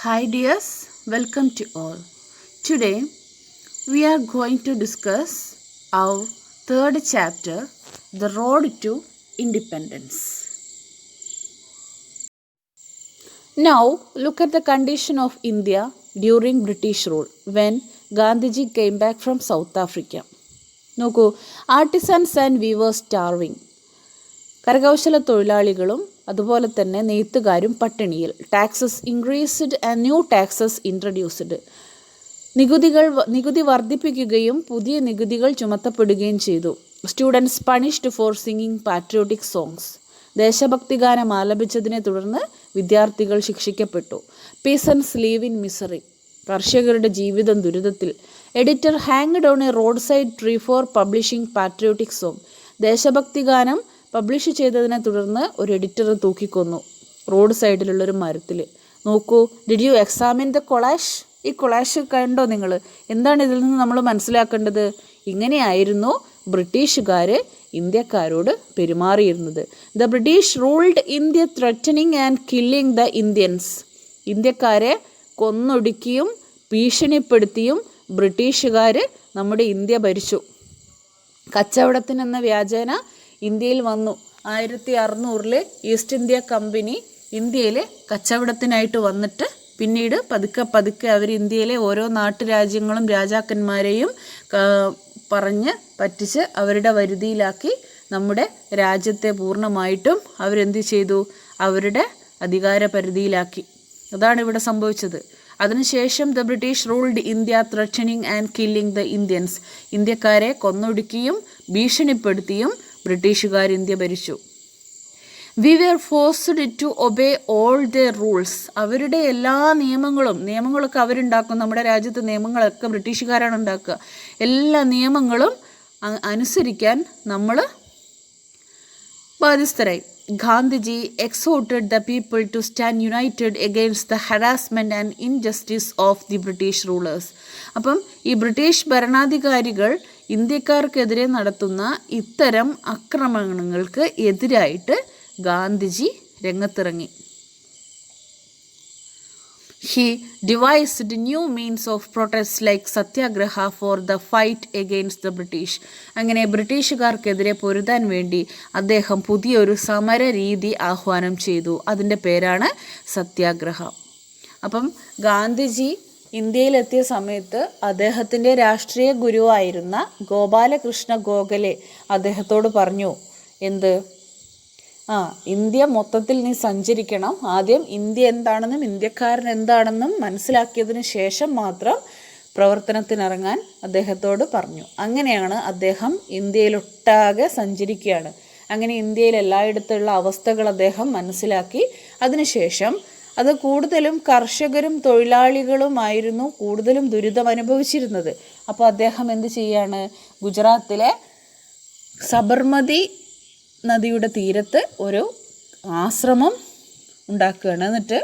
Hi dears, welcome to all. Today we are going to discuss our third chapter, The Road to Independence. Now look at the condition of India during British rule when Gandhiji came back from South Africa. നോക്കൂ, artisans and weavers starving, കരകൗശല തൊഴിലാളികളും അതുപോലെ തന്നെ നെയ്ത്തുകാരും പട്ടിണിയിൽ. Taxes increased and new taxes introduced, നികുതി വർദ്ധിപ്പിക്കുകയും പുതിയ നികുതികൾ ചുമത്തപ്പെടുകയും ചെയ്തു. Students punished for singing patriotic songs, ദേശഭക്തി ഗാനം ആലപിച്ചതിനെ തുടർന്ന് വിദ്യാർത്ഥികൾ ശിക്ഷിക്കപ്പെട്ടു. പീസൺസ് ലീവ് ഇൻ മിസറി, കർഷകരുടെ ജീവിതം ദുരിതത്തിൽ. Editor hanged on a roadside tree for publishing patriotic song, ദേശഭക്തി ഗാനം പബ്ലിഷ് ചെയ്തതിനെ തുടർന്ന് ഒരു എഡിറ്റർ തൂക്കിക്കൊന്നു റോഡ് സൈഡിലുള്ളൊരു മരത്തിൽ. നോക്കൂ, did you examine the collage? ഈ കൊളാഷ് കണ്ടോ നിങ്ങൾ? എന്താണ് ഇതിൽ നിന്ന് നമ്മൾ മനസ്സിലാക്കേണ്ടത്? ഇങ്ങനെയായിരുന്നു ബ്രിട്ടീഷുകാർ ഇന്ത്യക്കാരോട് പെരുമാറിയിരുന്നത്. The British ruled India threatening and killing the Indians, ഇന്ത്യക്കാരെ കൊന്നൊടുക്കിയും ഭീഷണിപ്പെടുത്തിയും ബ്രിട്ടീഷുകാർ നമ്മുടെ ഇന്ത്യ ഭരിച്ചു. കച്ചവടത്തിനെന്ന വ്യാജേന ഇന്ത്യയിൽ വന്നു. 1600 ഈസ്റ്റ് ഇന്ത്യ കമ്പനി ഇന്ത്യയിൽ കച്ചവടത്തിനായിട്ട് വന്നിട്ട് പിന്നീട് പതുക്കെ അവർ ഇന്ത്യയിലെ ഓരോ നാട്ടുരാജ്യങ്ങളും രാജാക്കന്മാരെയും പറഞ്ഞ് പറ്റിച്ച് അവരുടെ വരുതിയിലാക്കി നമ്മുടെ രാജ്യത്തെ പൂർണ്ണമായിട്ടും അവരെന്ത് ചെയ്തു? അവരുടെ അധികാര പരിധിയിലാക്കി. അതാണ് ഇവിടെ സംഭവിച്ചത്. അതിനുശേഷം the British ruled India threatening and killing the Indians, ഇന്ത്യക്കാരെ കൊന്നൊടുക്കിയും ഭീഷണിപ്പെടുത്തിയും ബ്രിട്ടീഷുകാർ ഇന്ത്യ ഭരിച്ചു. We were forced to obey all the rules, അവരുടെ എല്ലാ നിയമങ്ങളൊക്കെ അവരുണ്ടാക്കും. നമ്മുടെ രാജ്യത്തെ നിയമങ്ങളൊക്കെ ബ്രിട്ടീഷുകാരാണ് ഉണ്ടാക്കുക. എല്ലാ നിയമങ്ങളും അനുസരിക്കാൻ നമ്മൾ ബാധ്യസ്ഥരായി. Gandhiji exhorted the people to stand united against the harassment and injustice of the British rulers. അപ്പം ഈ ബ്രിട്ടീഷ് ഭരണാധികാരികൾ ഇന്ത്യക്കാർക്കെതിരെ നടത്തുന്ന ഇത്തരം ആക്രമണങ്ങൾക്ക് എതിരായിട്ട് Gandhiji രംഗത്തിറങ്ങി. He devised new means of protest like Satyagraha for the fight against the British. അങ്ങനെ ബ്രിട്ടീഷുകാർക്കെതിരെ പൊരുതാൻ വേണ്ടി അദ്ദേഹം പുതിയൊരു സമര രീതി ആഹ്വാനം ചെയ്തു. അതിൻ്റെ പേരാണ് സത്യാഗ്രഹ. അപ്പം ഗാന്ധിജി ഇന്ത്യയിലെത്തിയ സമയത്ത് അദ്ദേഹത്തിൻ്റെ രാഷ്ട്രീയ ഗുരുവായിരുന്ന ഗോപാലകൃഷ്ണ ഗോഖലെ അദ്ദേഹത്തോട് പറഞ്ഞു, എന്ത്? ഇന്ത്യ മൊത്തത്തിൽ നീ സഞ്ചരിക്കണം. ആദ്യം ഇന്ത്യ എന്താണെന്നും ഇന്ത്യക്കാരൻ എന്താണെന്നും മനസ്സിലാക്കിയതിന് ശേഷം മാത്രം പ്രവർത്തനത്തിനിറങ്ങാൻ അദ്ദേഹത്തോട് പറഞ്ഞു. അങ്ങനെയാണ് അദ്ദേഹം ഇന്ത്യയിലൊട്ടാകെ സഞ്ചരിക്കുകയാണ്. അങ്ങനെ ഇന്ത്യയിൽ എല്ലായിടത്തുള്ള അവസ്ഥകൾ അദ്ദേഹം മനസ്സിലാക്കി. അതിനുശേഷം അത് കൂടുതലും കർഷകരും തൊഴിലാളികളുമായിരുന്നു കൂടുതലും ദുരിതം അനുഭവിച്ചിരുന്നത്. അപ്പോൾ അദ്ദേഹം എന്ത് ചെയ്യാണ്? ഗുജറാത്തിലെ സബർമതി നദിയുടെ തീരത്ത് ഒരു ആശ്രമം ഉണ്ടാക്കുകയാണ്. എന്നിട്ട്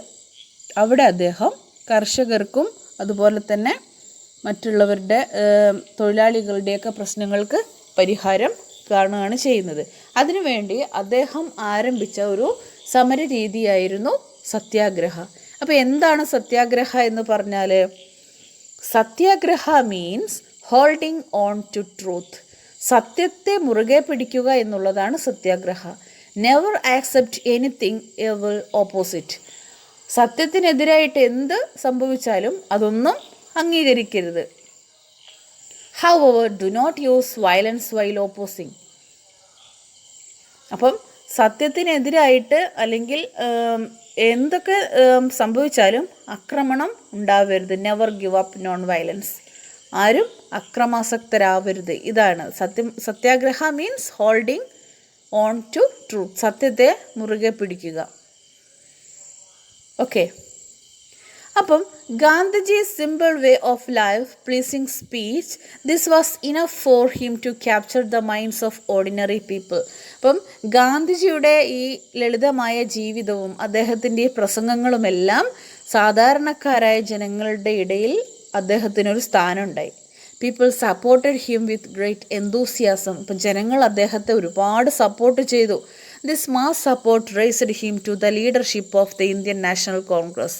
അവിടെ അദ്ദേഹം കർഷകർക്കും അതുപോലെ തന്നെ മറ്റുള്ളവരുടെ തൊഴിലാളികളുടെയൊക്കെ പ്രശ്നങ്ങൾക്ക് പരിഹാരം കാണുകയാണ് ചെയ്യുന്നത്. അതിനുവേണ്ടി അദ്ദേഹം ആരംഭിച്ച ഒരു സമര രീതിയായിരുന്നു സത്യാഗ്രഹ. അപ്പോൾ എന്താണ് സത്യാഗ്രഹ എന്ന് പറഞ്ഞാൽ? Satyagraha means holding on to truth, സത്യത്തെ മുറുകെ പിടിക്കുക എന്നുള്ളതാണ് Satyagraha. Never accept anything ever opposite, സത്യത്തിനെതിരായിട്ട് എന്ത് സംഭവിച്ചാലും അതൊന്നും അംഗീകരിക്കരുത്. However do not use violence while opposing. അപ്പം സത്യത്തിനെതിരായിട്ട് അല്ലെങ്കിൽ എന്തൊക്കെ സംഭവിച്ചാലും ആക്രമണം ഉണ്ടാവരുത്. Never give up non violence, ആരും അക്രമാസക്തരാവരുത്. ഇതാണ് Satyagraha means holding on to truth, സത്യത്തെ മുറുകെ പിടിക്കുക. ഓക്കെ, അപ്പം Gandhiji simple way of life, pleasing speech, this was enough for him to capture the minds of ordinary people. അപ്പം ഗാന്ധിജിയുടെ ഈ ലളിതമായ ജീവിതവും അദ്ദേഹത്തിൻ്റെ ഈ പ്രസംഗങ്ങളുമെല്ലാം സാധാരണക്കാരായ ജനങ്ങളുടെ ഇടയിൽ അദ്ദേഹത്തിനൊരു സ്ഥാനമുണ്ടായി. People supported him with great enthusiasm. ഇപ്പം ജനങ്ങൾ അദ്ദേഹത്തെ ഒരുപാട് സപ്പോർട്ട് ചെയ്തു. This mass support raised him to the leadership of the Indian National Congress.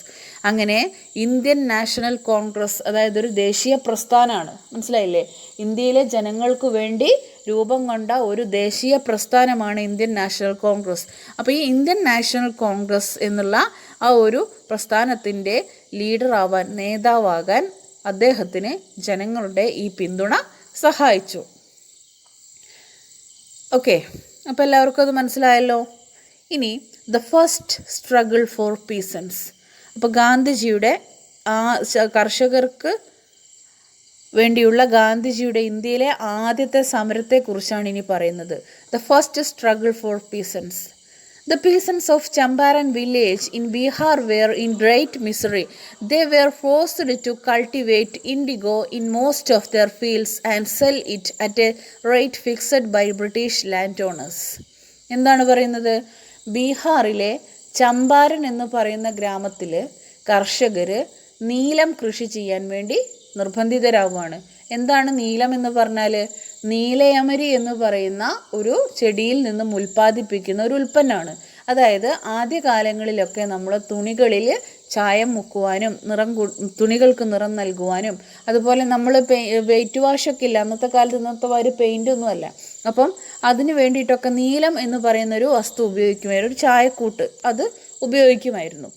അങ്ങനെ ഇന്ത്യൻ നാഷണൽ കോൺഗ്രസ്, അതായത് ഒരു ദേശീയ പ്രസ്ഥാനമാണ്, മനസ്സിലായില്ലേ? ഇന്ത്യയിലെ ജനങ്ങൾക്ക് വേണ്ടി രൂപം കൊണ്ട ഒരു ദേശീയ പ്രസ്ഥാനമാണ് ഇന്ത്യൻ നാഷണൽ കോൺഗ്രസ്. അപ്പോൾ ഈ ഇന്ത്യൻ നാഷണൽ കോൺഗ്രസ് എന്നുള്ള ആ ഒരു പ്രസ്ഥാനത്തിൻ്റെ ലീഡറാവാൻ, നേതാവാകാൻ അദ്ദേഹത്തിന് ജനങ്ങളുടെ ഈ പിന്തുണ സഹായിച്ചു. ഓക്കെ, അപ്പോൾ എല്ലാവർക്കും അത് മനസ്സിലായല്ലോ. ഇനി ദ ഫസ്റ്റ് സ്ട്രഗിൾ ഫോർ പീസൻസ്. അപ്പോൾ ഗാന്ധിജിയുടെ കർഷകർക്ക് വേണ്ടിയുള്ള ഗാന്ധിജിയുടെ ഇന്ത്യയിലെ ആദ്യത്തെ സമരത്തെക്കുറിച്ചാണ് ഇനി പറയുന്നത്. The first struggle for peasants. The peasants of Champaran village in Bihar were in great misery. They were forced to cultivate indigo in most of their fields and sell it at a rate fixed by British landowners. എന്താണ് പറയുന്നത്? ബീഹാറിലെ ചമ്പാരൻ എന്ന് പറയുന്ന ഗ്രാമത്തിൽ കർഷകർ നീലം കൃഷി ചെയ്യാൻ വേണ്ടി നിർബന്ധിതരാവുകയാണ്. എന്താണ് നീലം എന്ന് പറഞ്ഞാൽ? നീലയമരി എന്ന് പറയുന്ന ഒരു ചെടിയിൽ നിന്നും ഉൽപ്പാദിപ്പിക്കുന്ന ഒരു ഉൽപ്പന്നമാണ്. അതായത് ആദ്യകാലങ്ങളിലൊക്കെ നമ്മൾ തുണികളിൽ ചായം മുക്കുവാനും തുണികൾക്ക് നിറം നൽകുവാനും, അതുപോലെ നമ്മൾ വെയിറ്റ് വാഷൊക്കെ ഇല്ല അന്നത്തെ കാലത്ത്, ഇന്നത്തെ ഒരു പെയിൻ്റൊന്നുമല്ല. അപ്പം അതിന് വേണ്ടിയിട്ടൊക്കെ നീലം എന്ന് പറയുന്നൊരു വസ്തു ഉപയോഗിക്കുമായിരുന്നു, ഒരു ചായക്കൂട്ട് അത് ഉപയോഗിക്കുമായിരുന്നു.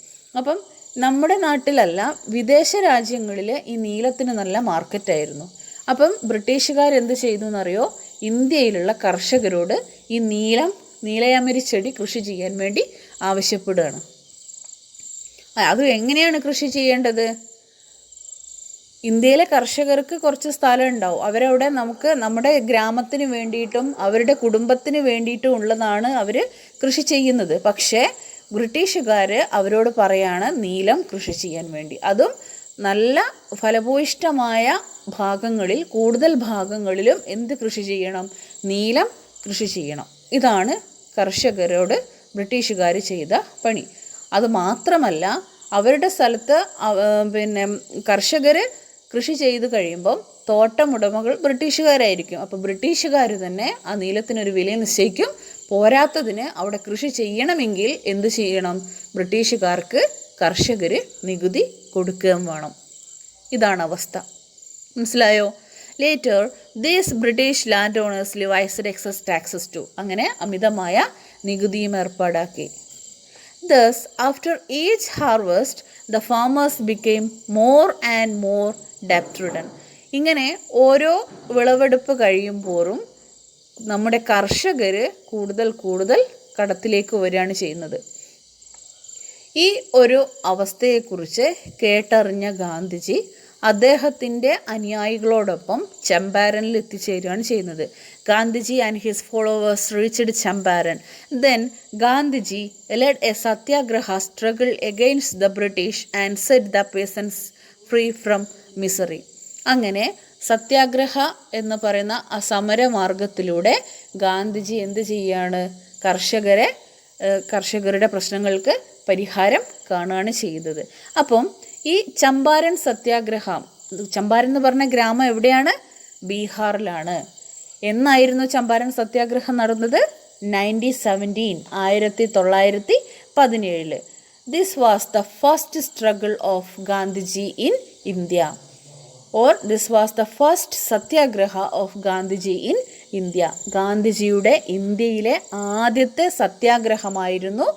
അപ്പം നമ്മുടെ നാട്ടിലല്ല, വിദേശ രാജ്യങ്ങളിൽ ഈ നീലത്തിന് നല്ല മാർക്കറ്റായിരുന്നു. അപ്പം ബ്രിട്ടീഷുകാരെന്ത് ചെയ്തു എന്നറിയോ? ഇന്ത്യയിലുള്ള കർഷകരോട് ഈ നീലയമരി ചെടി കൃഷി ചെയ്യാൻ വേണ്ടി ആവശ്യപ്പെടുകയാണ്. അത് എങ്ങനെയാണ് കൃഷി ചെയ്യേണ്ടത്? ഇന്ത്യയിലെ കർഷകർക്ക് കുറച്ച് സ്ഥലം ഉണ്ടാവും, അവരവിടെ നമ്മുടെ ഗ്രാമത്തിന് വേണ്ടിയിട്ടും അവരുടെ കുടുംബത്തിന് വേണ്ടിയിട്ടും ഉള്ളതാണ് അവർ കൃഷി ചെയ്യുന്നത്. പക്ഷേ ബ്രിട്ടീഷുകാർ അവരോട് പറയാണ് നീലം കൃഷി ചെയ്യാൻ വേണ്ടി. അതും നല്ല ഫലഭൂയിഷ്ഠമായ ഭാഗങ്ങളിൽ, കൂടുതൽ ഭാഗങ്ങളിലും എന്ത് കൃഷി ചെയ്യണം? നീലം കൃഷി ചെയ്യണം. ഇതാണ് കർഷകരോട് ബ്രിട്ടീഷുകാർ ചെയ്ത പണി. അതുമാത്രമല്ല, അവരുടെ സ്ഥലത്ത് കർഷകർ കൃഷി ചെയ്ത് കഴിയുമ്പം തോട്ടമുടമകൾ ബ്രിട്ടീഷുകാരായിരിക്കും. അപ്പോൾ ബ്രിട്ടീഷുകാർ തന്നെ ആ നീലത്തിനൊരു വില നിശ്ചയിക്കും. പോരാത്തതിന് അവിടെ കൃഷി ചെയ്യണമെങ്കിൽ എന്ത് ചെയ്യണം? ബ്രിട്ടീഷുകാർക്ക് കർഷകർ നികുതി കൊടുക്കുകയും വേണം. ഇതാണ് അവസ്ഥ. മനസ്സിലായോ? Later these British landowners levied excess taxes too. അങ്ങനെ അമിതമായ നികുതിയും ഏർപ്പാടാക്കി. Thus, after each harvest, the farmers became more and more debt-ridden. ഇങ്ങനെ ഓരോ വിളവെടുപ്പ് കഴിയുമ്പോഴും നമ്മുടെ കർഷകർ കൂടുതൽ കൂടുതൽ കടത്തിലേക്ക് വരികയാണ് ചെയ്യുന്നത്. ഈ ഒരു അവസ്ഥയെക്കുറിച്ച് കേട്ടറിഞ്ഞ ഗാന്ധിജി അദ്ദേഹത്തിൻ്റെ അനുയായികളോടൊപ്പം ചമ്പാരനിൽ എത്തിച്ചേരുകയാണ് ചെയ്യുന്നത്. Gandhiji and his followers reached Champaran. Then Gandhiji led a satyagraha struggle against the British and set the persons free from misery. അങ്ങനെ സത്യാഗ്രഹ എന്ന് പറയുന്ന ആ സമരമാർഗത്തിലൂടെ ഗാന്ധിജി എന്ത് ചെയ്യാണ്? കർഷകരുടെ പ്രശ്നങ്ങൾക്ക് പരിഹാരം കാണുകയാണ് ചെയ്തത്. അപ്പം ഈ ചമ്പാരൻ സത്യാഗ്രഹം, ചമ്പാരൻ എന്ന് പറഞ്ഞ ഗ്രാമം എവിടെയാണ്? ബീഹാറിലാണ്. എന്നായിരുന്നു ചമ്പാരൻ സത്യാഗ്രഹം നടന്നത്? 1917. This was the first struggle of Gandhiji in India, or this was the first satyagraha of Gandhiji in India. ഗാന്ധിജിയുടെ ഇന്ത്യയിലെ ആദ്യത്തെ സത്യാഗ്രഹമായിരുന്നു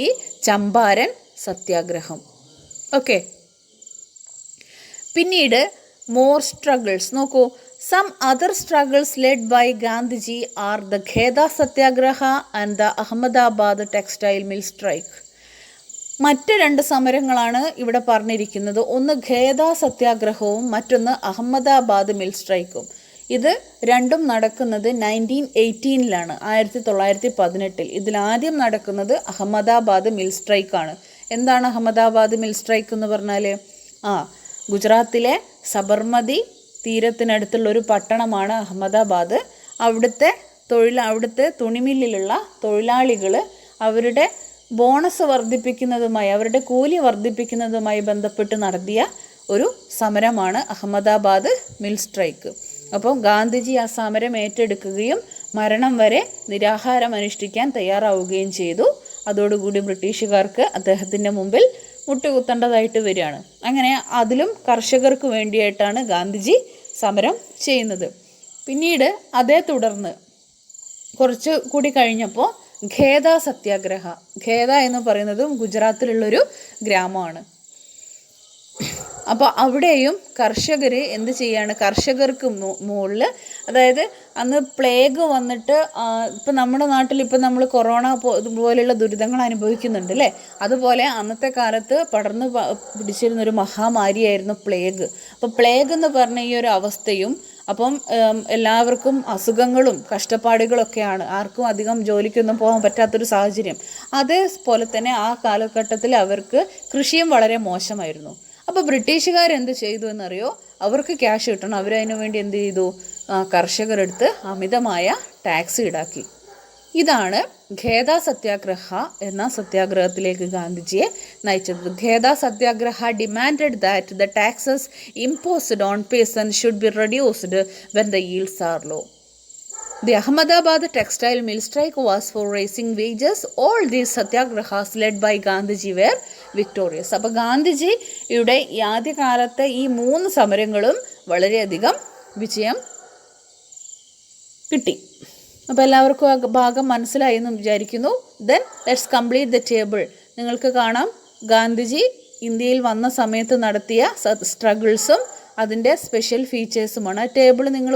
ഈ ചമ്പാരൻ സത്യാഗ്രഹം. ഓക്കെ, പിന്നീട് മോർ സ്ട്രഗിൾസ് നോക്കൂ. Some other struggles led by Gandhiji are the Kheda satyagraha and the Ahmedabad textile mill strike. മറ്റ് രണ്ട് സമരങ്ങളാണ് ഇവിടെ പറഞ്ഞിരിക്കുന്നത്. ഒന്ന് ഖേദ സത്യാഗ്രഹവും മറ്റൊന്ന് അഹമ്മദാബാദ് മിൽ സ്ട്രൈക്കും. ഇത് രണ്ടും നടക്കുന്നത് 1918 1918. ഇതിലാദ്യം നടക്കുന്നത് അഹമ്മദാബാദ് മിൽ സ്ട്രൈക്കാണ്. എന്താണ് അഹമ്മദാബാദ് മിൽ സ്ട്രൈക്ക് എന്ന് പറഞ്ഞാൽ? ഗുജറാത്തിലെ സബർമതി തീരത്തിനടുത്തുള്ള ഒരു പട്ടണമാണ് അഹമ്മദാബാദ്. അവിടുത്തെ തുണിമില്ലിലുള്ള തൊഴിലാളികൾ അവരുടെ ബോണസ് വർദ്ധിപ്പിക്കുന്നതുമായി, അവരുടെ കൂലി വർദ്ധിപ്പിക്കുന്നതുമായി ബന്ധപ്പെട്ട് നടത്തിയ ഒരു സമരമാണ് അഹമ്മദാബാദ് മിൽ സ്ട്രൈക്ക്. അപ്പോൾ ഗാന്ധിജി ആ സമരം ഏറ്റെടുക്കുകയും മരണം വരെ നിരാഹാരം അനുഷ്ഠിക്കാൻ തയ്യാറാവുകയും ചെയ്തു. അതോടുകൂടി ബ്രിട്ടീഷുകാർക്ക് അദ്ദേഹത്തിൻ്റെ മുമ്പിൽ മുട്ടുകുത്തേണ്ടതായിട്ട് വരികയാണ്. അങ്ങനെ അതിലും കർഷകർക്ക് വേണ്ടിയിട്ടാണ് ഗാന്ധിജി സമരം ചെയ്യുന്നത്. പിന്നീട് അതേ തുടർന്ന് കുറച്ച് കൂടി കഴിഞ്ഞപ്പോൾ ഖേദ സത്യാഗ്രഹ. ഖേദ എന്ന് പറയുന്നതും ഗുജറാത്തിലുള്ളൊരു ഗ്രാമമാണ്. അപ്പോൾ അവിടെയും കർഷകർ എന്ത് ചെയ്യാണ്, കർഷകർക്ക് മുകളിൽ, അതായത് അന്ന് പ്ലേഗ് വന്നിട്ട് ഇപ്പം നമ്മുടെ നാട്ടിൽ ഇപ്പം നമ്മൾ കൊറോണ പോലെയുള്ള ദുരിതങ്ങൾ അനുഭവിക്കുന്നുണ്ട് അല്ലേ, അതുപോലെ അന്നത്തെ കാലത്ത് പടർന്ന് പിടിച്ചിരുന്നൊരു മഹാമാരിയായിരുന്നു പ്ലേഗ്. അപ്പോൾ പ്ലേഗ് എന്ന് പറഞ്ഞ ഈ ഒരു അവസ്ഥയും, അപ്പം എല്ലാവർക്കും അസുഖങ്ങളും കഷ്ടപ്പാടുകളൊക്കെയാണ്, ആർക്കും അധികം ജോലിക്കൊന്നും പോകാൻ പറ്റാത്തൊരു സാഹചര്യം. അതേപോലെ തന്നെ ആ കാലഘട്ടത്തിൽ അവർക്ക് കൃഷിയും വളരെ മോശമായിരുന്നു. അപ്പോൾ ബ്രിട്ടീഷുകാരെന്ത് ചെയ്തു എന്നറിയോ, അവർക്ക് ക്യാഷ് കിട്ടണം, അവരതിനു വേണ്ടി എന്ത് ചെയ്തു, കർഷകരെടുത്ത് അമിതമായ ടാക്സ് ഈടാക്കി. ഇതാണ് ഖേദ സത്യാഗ്രഹ എന്ന സത്യാഗ്രഹത്തിലേക്ക് ഗാന്ധിജിയെ നയിച്ചത്. Kheda Satyagraha demanded that the taxes imposed on peasants should be reduced when the yields are low. The Ahmedabad textile mill strike was for raising wages. All these satyagrahas led by Gandhiji were victorious. അപ്പോൾ ഗാന്ധിജിയുടെ ഈ ആദ്യകാലത്തെ ഈ 3 സമരങ്ങളും വളരെയധികം വിജയം കിട്ടി. അപ്പോൾ എല്ലാവർക്കും ആ ഭാഗം മനസ്സിലായി എന്ന് വിചാരിക്കുന്നു. Then let's complete the table. നിങ്ങൾക്ക് കാണാം ഗാന്ധിജി ഇന്ത്യയിൽ വന്ന സമയത്ത് നടത്തിയ സ്ട്രഗിൾസും അതിൻ്റെ സ്പെഷ്യൽ ഫീച്ചേഴ്സുമാണ്. ടേബിൾ നിങ്ങൾ